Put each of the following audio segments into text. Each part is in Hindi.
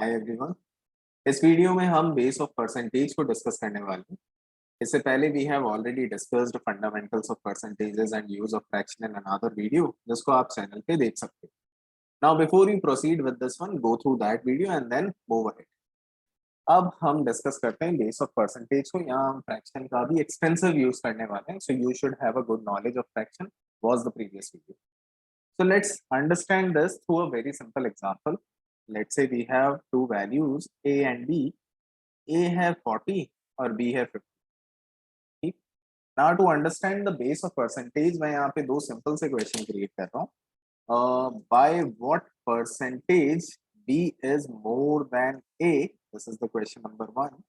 Hi everyone. इस वीडियो में हम बेस ऑफ परसेंटेज को डिस्कस करने वाले हैं। इससे पहले we have already discussed fundamentals of percentages and use of fraction in another video, जिसको आप चैनल पे देख सकते हैं। Now before you proceed with this one, go through that video and then move ahead. अब हम डिस्कस करते हैं बेस ऑफ परसेंटेज को। यहाँ हम फ्रैक्शन का भी एक्सटेंसिव यूज करने वाले हैं, so you should have a good knowledge of fraction was the previous video. So let's understand this through a very simple example. Let's say we have two values A and B. A have 40 or B have 50. ठीक? Now to understand the base of percentage, मैं यहाँ पे दो simple से question create कर रहा हूँ. By what percentage B is more than A? This is the question number one.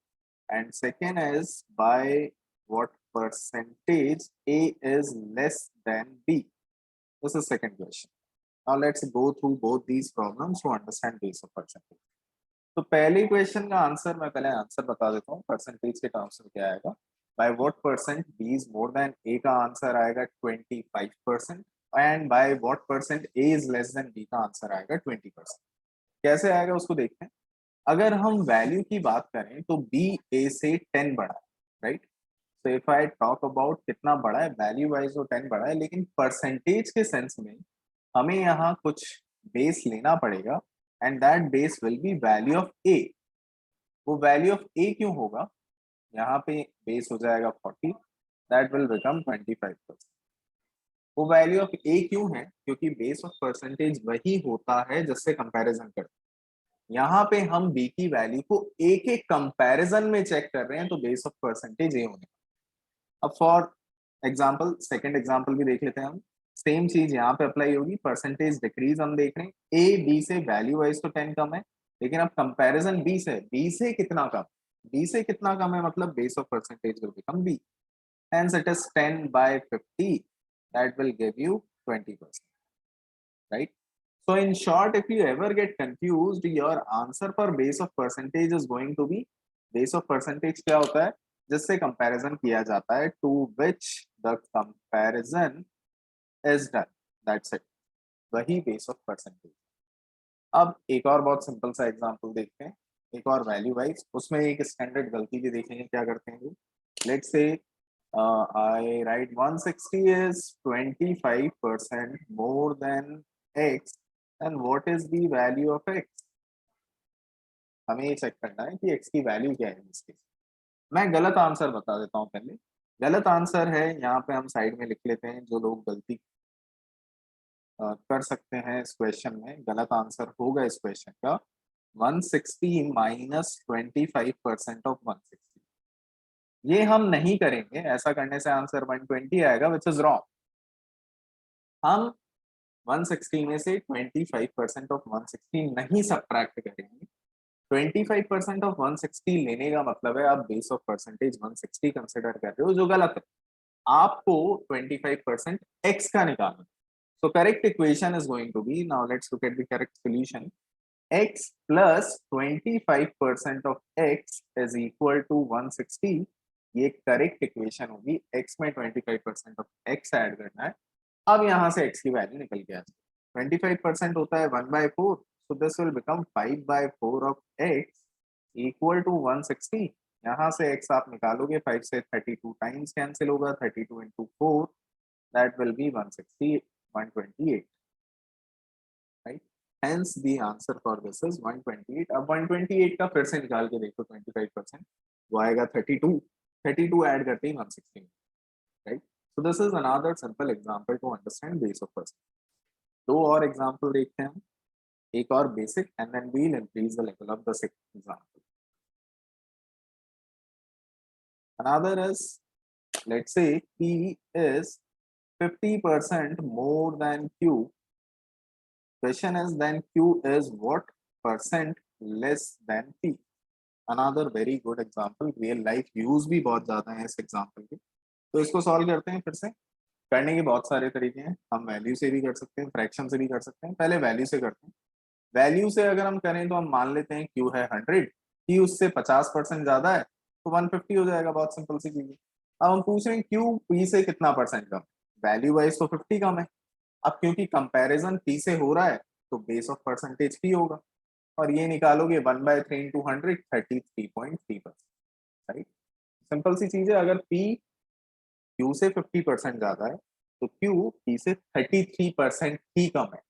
And second is by what percentage A is less than B? This is second question. Now let's go through both these problems to understand base of percentage. तो पहले क्वेश्चन का आंसर मैं पहले आंसर बता देता हूँ। परसेंटेज के टर्म्स में क्या आएगा? By what percent B is more than A का आंसर आएगा 25%, and by what percent A is less than B का आंसर आएगा 20%। कैसे आएगा उसको देखते हैं। अगर हम वैल्यू की बात करें तो बी ए से 10 बड़ा है, राइट? तो इफ आई टॉक अबाउट कितना बड़ा है, वैल्यू वाइज वो 10 बड़ा है, लेकिन परसेंटेज के सेंस में हमें यहाँ कुछ बेस लेना पड़ेगा, and that base will be value of A. वो वैल्यू ऑफ ए क्यों होगा? यहाँ पे बेस हो जाएगा 40, दैट विल बिकम 25%। वो वैल्यू ऑफ ए क्यों है? क्योंकि बेस ऑफ परसेंटेज वही होता है जिससे कंपैरिजन करते हैं। यहाँ पे हम बी की वैल्यू को ए के कंपैरिजन में चेक कर रहे हैं, तो बेस ऑफ परसेंटेज ए होने। अब फॉर एग्जाम्पल सेकेंड एग्जाम्पल भी देख लेते हैं हम। सेम चीज यहाँ पे अप्लाई होगी। परसेंटेज डिक्रीज हम देख रहे हैं, ए बी से वैल्यू वाइज तो 10 कम है, लेकिन अब कंपैरिजन बी से कितना कम? बी से कितना कम है मतलब base of percentage will become B, hence it is 10 by 50, that will give you 20%, right? So in short, if you ever get confused, your answer for base of percentage is going to be, base of percentage क्या होता है? जिससे कंपैरिजन किया जाता है, to which the comparison is done, that's it, वही बेस ऑफ परसेंटेज। अब एक और बहुत सिंपल सा एग्जांपल देखते हैं, एक और वैल्यू वाइज। उसमें एक स्टैंडर्ड गलती भी देखेंगे क्या करते हैं लोग। Let's say I write 160 is 25% more than x, and what is the value of x? हमें ये चेक करना है कि x की वैल्यू क्या है इसके। मैं गलत आंसर बता देता हूँ पहले। गलत आंसर है, यहाँ पे हम साइड में लिख लेते हैं, जो लोग गलती कर सकते हैं इस क्वेश्चन में। गलत आंसर होगा इस क्वेश्चन का 160 माइनस 25% ऑफ 160। ये हम नहीं करेंगे, ऐसा करने से आंसर 120 आएगा, विच इज रॉन्ग। हम 160 में से 25% ऑफ 160 नहीं सब्ट्रैक्ट करेंगे। 25% ऑफ 160 लेने का मतलब है आप बेस ऑफ परसेंटेज 160 कंसिडर कर रहे हो, जो गलत है। आपको 25% x का निकालना। So correct equation is going to be, now let's look at the correct solution. X plus 25% of x is equal to 160. ये करेक्ट इक्वेशन होगी। x में 25% ऑफ x ऐड करना है। अब यहाँ से x की वैल्यू निकल के आ जाए। 25% होता है 1/4, so this will become 5/4 of x equal to 160। यहाँ से x आप निकालोगे, 5 से 32 टाइम्स कैंसिल होगा, 32 into 4, that will be 160, 128, right? Hence the answer for this is 128। अब 128 का फिर से निकाल के देखो 25%, वो आएगा 32। 32 ऐड करते ही 160, right? So this is another simple example to understand base of percentage। दो और एग्जाम्पल देखते हैं हम, एक और basic, and then we will increase the level of the second example. Another is, let's say P is 50% more than Q। Question is then Q is what percent less than P? Another very good example, real life use भी बहुत ज्यादा है इस एग्जाम्पल के। तो इसको सॉल्व करते हैं। फिर से करने के बहुत सारे तरीके हैं, हम वैल्यू से भी कर सकते हैं, फ्रैक्शन से भी कर सकते हैं। पहले वैल्यू से करते हैं। वैल्यू से अगर हम करें तो हम मान लेते हैं Q है 100, P उससे 50% ज्यादा है, तो 150 हो जाएगा। बहुत सिंपल सी चीज है। अब हम पूछ रहे हैं Q P से कितना परसेंट कम? वैल्यू वाइज तो 50 कम है। अब क्योंकि कंपैरिजन P से हो रहा है, तो बेस ऑफ परसेंटेज P होगा। और ये निकालोगे 1/3 इंटू 100 33.3%, राइट। सिंपल सी चीज है, अगर P Q से 50% ज्यादा है तो Q P से 33% ही कम है।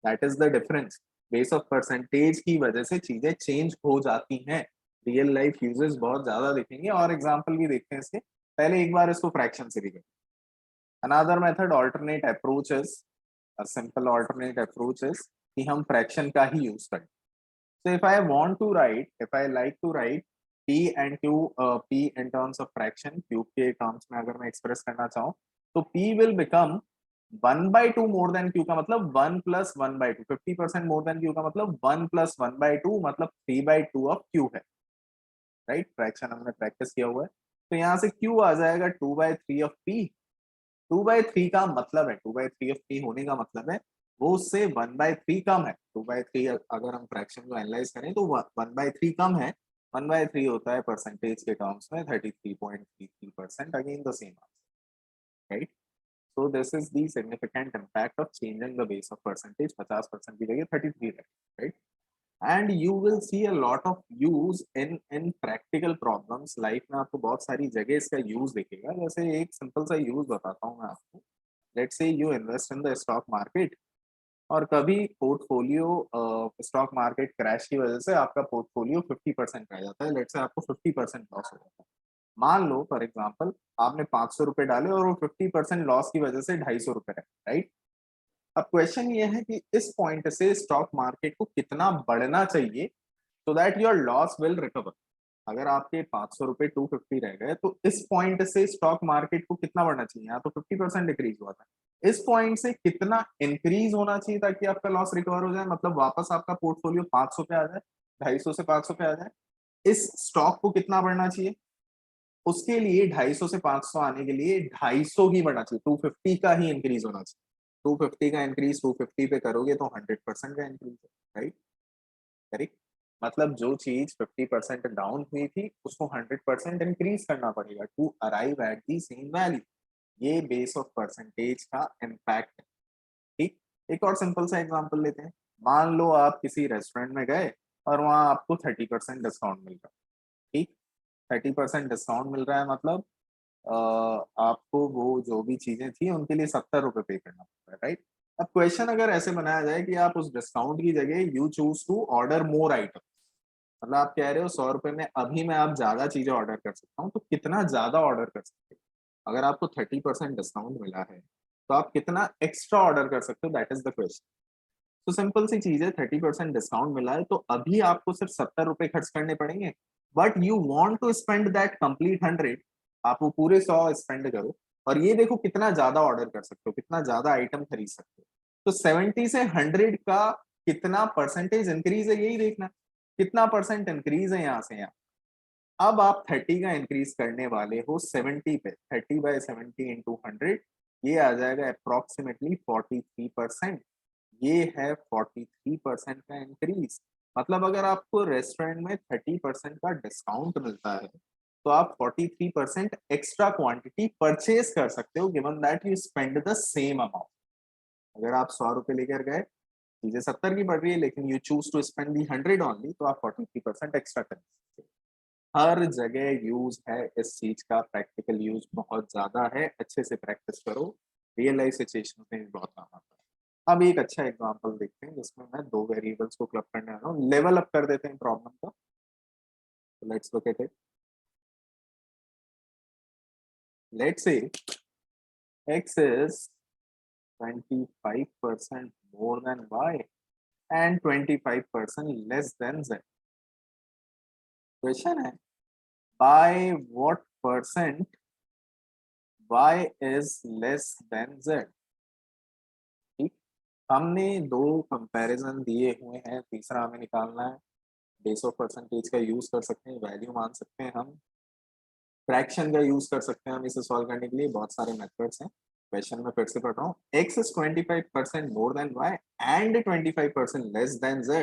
That is the difference. Base of percentage की वजह से चीजें चेंज हो जाती हैं। रियल लाइफ यूजेस बहुत ज्यादा दिखेंगे और एग्जांपल भी देखते हैं इसके। पहले एक बार इसको फ्रैक्शन से भी करें। Another method alternate approach is, simple alternate approach is कि हम फ्रैक्शन का ही यूज करें। So if I want to write, if I like to write P and Q, P in terms of fraction, Q के terms में अगर मैं express करना चाहूँ, तो P will become 1/2 more than Q का मतलब 1 plus 1/2, 50% more than Q का मतलब 1 plus 1/2 मतलब 3/2 of Q है, राइट। फ्रैक्शन हमने प्रैक्टिस किया हुआ है, तो यहाँ से Q आ जाएगा 2/3 of P। 2/3 का मतलब है, 2/3 ऑफ P होने का मतलब है वो उससे 1/3 कम है। 2/3 अगर हम फ्रैक्शन को एनालाइज करें तो 1/3 कम है। 1/3 होता है परसेंटेज के टर्म्स में 33.33%, again the same answer, right. So this is the significant impact of changing the base of percentage. 50% की जगह 33 है, right. And you will see a lot of use in practical problems. Life में आपको बहुत सारी जगह इसका यूज दिखेगा। जैसे एक सिंपल सा यूज बताता हूँ मैं आपको। Let's say you invest in the stock market और कभी पोर्टफोलियो स्टॉक मार्केट क्रैश की वजह से आपका पोर्टफोलियो 50% रह जाता है। लेट्स से आपको 50% लॉस हो जाता है। मान लो फॉर एग्जांपल आपने 500 रुपए डाले और वो 50% लॉस की वजह से 250 रुपए रहे, राइट। अब क्वेश्चन ये है कि इस पॉइंट से स्टॉक मार्केट को कितना बढ़ना चाहिए so that your loss will recover. अगर आपके 500 रुपए 250 रह गए तो इस पॉइंट से स्टॉक मार्केट को कितना बढ़ना चाहिए? यहाँ तो 50% डिक्रीज हुआ था। इस पॉइंट से कितना इंक्रीज होना चाहिए ताकि आपका लॉस रिकवर हो जाए, मतलब वापस आपका पोर्टफोलियो 500 पे आ जाए, 250 से 500 पे आ जाए। इस स्टॉक को कितना बढ़ना चाहिए? उसके लिए 250 से 500 आने के लिए 250 ही बढ़ना चाहिए, 250 का ही इंक्रीज होना चाहिए। 250 का इंक्रीज 250 पे करोगे तो 100% का इंक्रीज है, राइट। करेक्ट। मतलब जो चीज 50% डाउन हुई थी उसको 100% इंक्रीज करना पड़ेगा to arrive at the same value. ये बेस ऑफ परसेंटेज का इम्पैक्ट है, ठीक। एक और सिंपल सा एग्जांपल लेते हैं। मान लो आप किसी रेस्टोरेंट में गए और वहां आपको 30% डिस्काउंट मिल रहा है, ठीक। 30% डिस्काउंट मिल रहा है मतलब आपको वो जो भी चीजें थी उनके लिए 70 रुपए पे करना पड़ता है, राइट। अब क्वेश्चन अगर ऐसे बनाया जाए कि आप उस डिस्काउंट की जगह you choose to order more item, मतलब आप कह रहे हो 100 रुपए में अभी मैं आप ज्यादा चीजें ऑर्डर कर सकता हूँ, तो कितना ज्यादा ऑर्डर कर सकते हो? अगर आपको 30% डिस्काउंट मिला है तो आप कितना एक्स्ट्रा ऑर्डर कर सकते हो? That is the question. तो सिंपल सी चीज है, 30% डिस्काउंट मिला है तो अभी आपको सिर्फ 70 रुपए खर्च करने पड़ेंगे, but you want to spend that complete 100। आप वो पूरे 100 स्पेंड करो और ये देखो कितना ज्यादा ऑर्डर कर सकते हो, कितना ज्यादा आइटम खरीद सकते हो। तो 70 से 100 का कितना परसेंटेज इंक्रीज है यही देखना, कितना परसेंट इंक्रीज है यहाँ से यहाँ। अब आप 30 का इंक्रीज करने वाले हो 70 पे, 30/70 इंटू 100, ये आ जाएगा अप्रोक्सीमेटली 43%। ये है 43% का इंक्रीज। मतलब अगर आपको रेस्टोरेंट में 30% का डिस्काउंट मिलता है तो आप 43% एक्स्ट्रा क्वांटिटी परचेज कर सकते हो, given that you spend the same amount. अगर आप 100 रुपए लेकर गए, चीजें 70 की पड़ रही है लेकिन you choose to spend the 100 only, तो आप 43% एक्स्ट्रा कर सकते हो। हर जगह यूज है इस चीज का, प्रैक्टिकल यूज बहुत ज्यादा है। अच्छे से प्रैक्टिस करो, रियल लाइफ सिचुएशन में भी बहुत काम आता है। अब एक अच्छा एग्जांपल देखते हैं जिसमें मैं दो वेरिएबल्स को क्लब करने वाला हूँ। लेवल अप कर देते हैं प्रॉब्लम का। Let's look at it. Let's say x is 25% more than y and 25% less than z। Question है by what percent y is less than z। ठीक। हमने दो कंपैरिजन दिए हुए हैं, तीसरा हमें निकालना है। बेस ऑफ परसेंटेज का यूज कर सकते हैं, वैल्यू मान सकते हैं हम, फ्रैक्शन का यूज कर सकते हैं हम इसे सॉल्व करने के लिए। बहुत सारे मेथड्स हैं। क्वेश्चन में फिर से पढ़ रहा हूँ। x is 25% more than y and 25% less than z,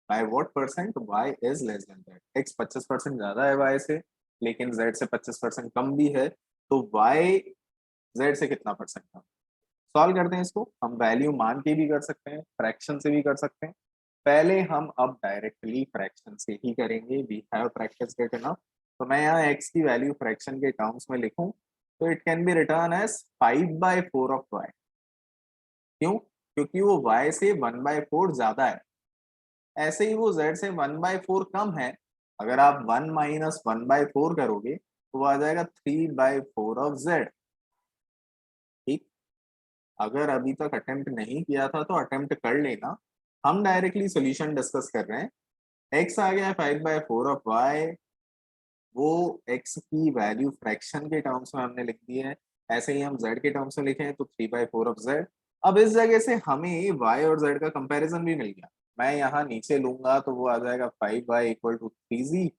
by what percent y is less than z। x 25% ज्यादा है y से लेकिन z से 25% कम भी है, तो y z से कितना परसेंट कम? सॉल्व करते हैं इसको। हम वैल्यू मान के भी कर सकते हैं, फ्रैक्शन से भी कर सकते हैं। पहले हम अब डायरेक्टली फ्रैक्शन से ही करेंगे, we have practice it enough. तो मैं यहाँ x की वैल्यू फ्रैक्शन के टर्म्स में लिखूं तो it can be written as 5/4 of y। क्यों? क्योंकि वो y से 1/4 ज्यादा है। ऐसे ही वो z से 1/4 कम है। अगर आप 1 माइनस 1/4 करोगे तो वो आ जाएगा 3/4 ऑफ z। ठीक, अगर अभी तक अटेम्प्ट नहीं किया था तो अटेम्प्ट कर लेना। हम डायरेक्टली सॉल्यूशन डिस्कस कर रहे हैं। x आ गया 5/4 ऑफ y, वो x की वैल्यू फ्रैक्शन के टर्म्स में हमने लिख दी है। ऐसे ही हम z के टर्म्स में लिखे हैं तो 3/4 ऑफ z। अब इस जगह से हमें y और z का कंपैरिजन भी मिल गया। मैं यहाँ नीचे लूंगा तो वो आ जाएगा 5y equal to 3z,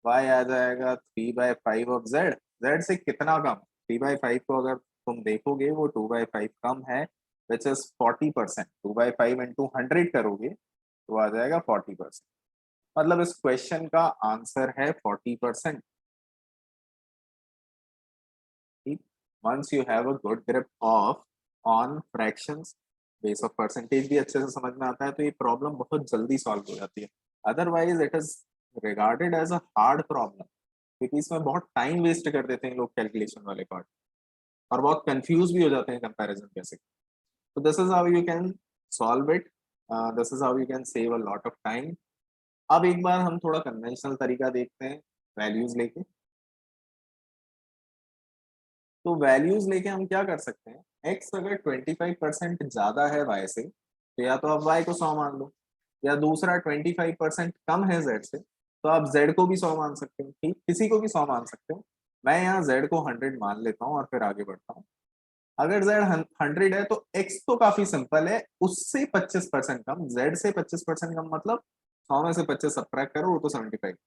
y आ जाएगा 3/5 ऑफ z। z से कितना कम? 3/5 को अगर तुम देखोगे वो 2/5 कम है, विच इज 40%। 2/5 इंटू 100 करोगे तो आ जाएगा 40%। मतलब इस क्वेश्चन का आंसर है 40%। Once you have a good grip of on fractions, base of percentage भी अच्छे से समझ में आता है तो ये प्रॉब्लम बहुत जल्दी सॉल्व हो जाती है। Otherwise it is regarded as a hard problem, क्योंकि इसमें बहुत टाइम वेस्ट कर देते हैं लोग कैलकुलेशन वाले पार्ट, और बहुत कंफ्यूज भी हो जाते हैं कंपैरिजन कैसे। तो this is how you can solve it, this is how you can save a lot of time. अब एक बार हम थोड़ा कन्वेंशनल तरीका देखते हैं वैल्यूज लेके। तो वैल्यूज लेके हम क्या कर सकते हैं, x अगर 25% ज्यादा है y से तो या तो आप y को 100 मान लो, या दूसरा 25% कम है z से तो आप z को भी 100 मान सकते हो। ठीक, किसी को भी 100 मान सकते हो। मैं यहाँ z को 100 मान लेता हूँ और फिर आगे बढ़ता हूँ। अगर z 100 है तो x तो काफी सिंपल है, उससे 25% कम, z से 25% कम मतलब 100 में से 25 सब्ट्रैक्ट करो वो तो 75।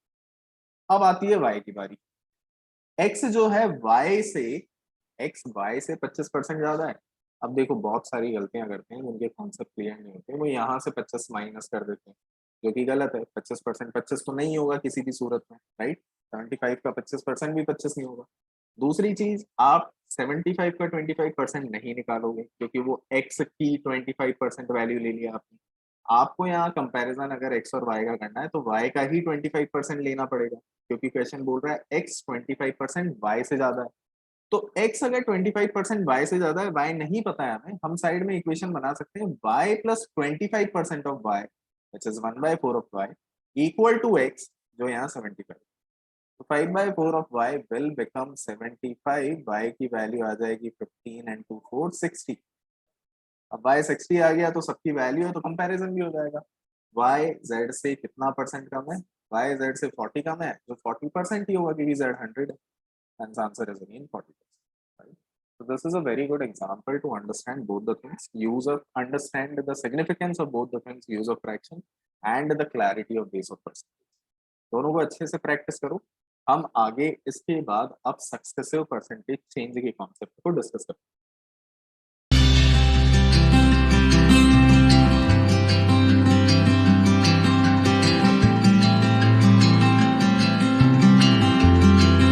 अब आती है y की बारी। x जो है y से 25% ज्यादा है। अब देखो बहुत सारी गलतियां करते हैं जिनके कॉन्सेप्ट क्लियर नहीं होते, वो यहाँ से 25 माइनस कर देते हैं, जो कि गलत है। 25% 25 तो नहीं होगा किसी भी सूरत में, राइट? 75 का 25% भी 25 नहीं होगा। दूसरी चीज, आप 75 का 25% नहीं निकालोगे क्योंकि वो x की 25% वैल्यू ले लिया आपने। आपको यहाँ कंपैरिजन अगर x और y का करना है तो y का ही 25% लेना पड़ेगा, क्योंकि क्वेश्चन बोल रहा है x 25% y से ज्यादा है। तो x अगर 25% y से ज्यादा है, y नहीं पता है हमें, हम साइड में इक्वेशन बना सकते हैं y plus 25% of y which is 1/4 of y equal to x, जो यहाँ 75। तो 5/4 of y will become 75। y की वैल्यू आ जाएगी 15 एंड 2 4 60। अब y 60 आ गया तो सबकी वैल्यू है तो कंपैरिजन भी हो जाएगा। y z से कितना परसेंट कम है? y z से 40 कम है, जो 40% ही होगा क्योंकि z 100 है। Hence answer is again 40%. Right? So this is a very good example to understand both the things. Understand the significance of both the things, use of fraction and the clarity of base of percentage. दोनों को अच्छे से प्रैक्टिस करो। हम आगे इसके बाद अब सक्सेसिव परसेंटेज चेंज के कॉन्सेप्ट को डिस्कस करें।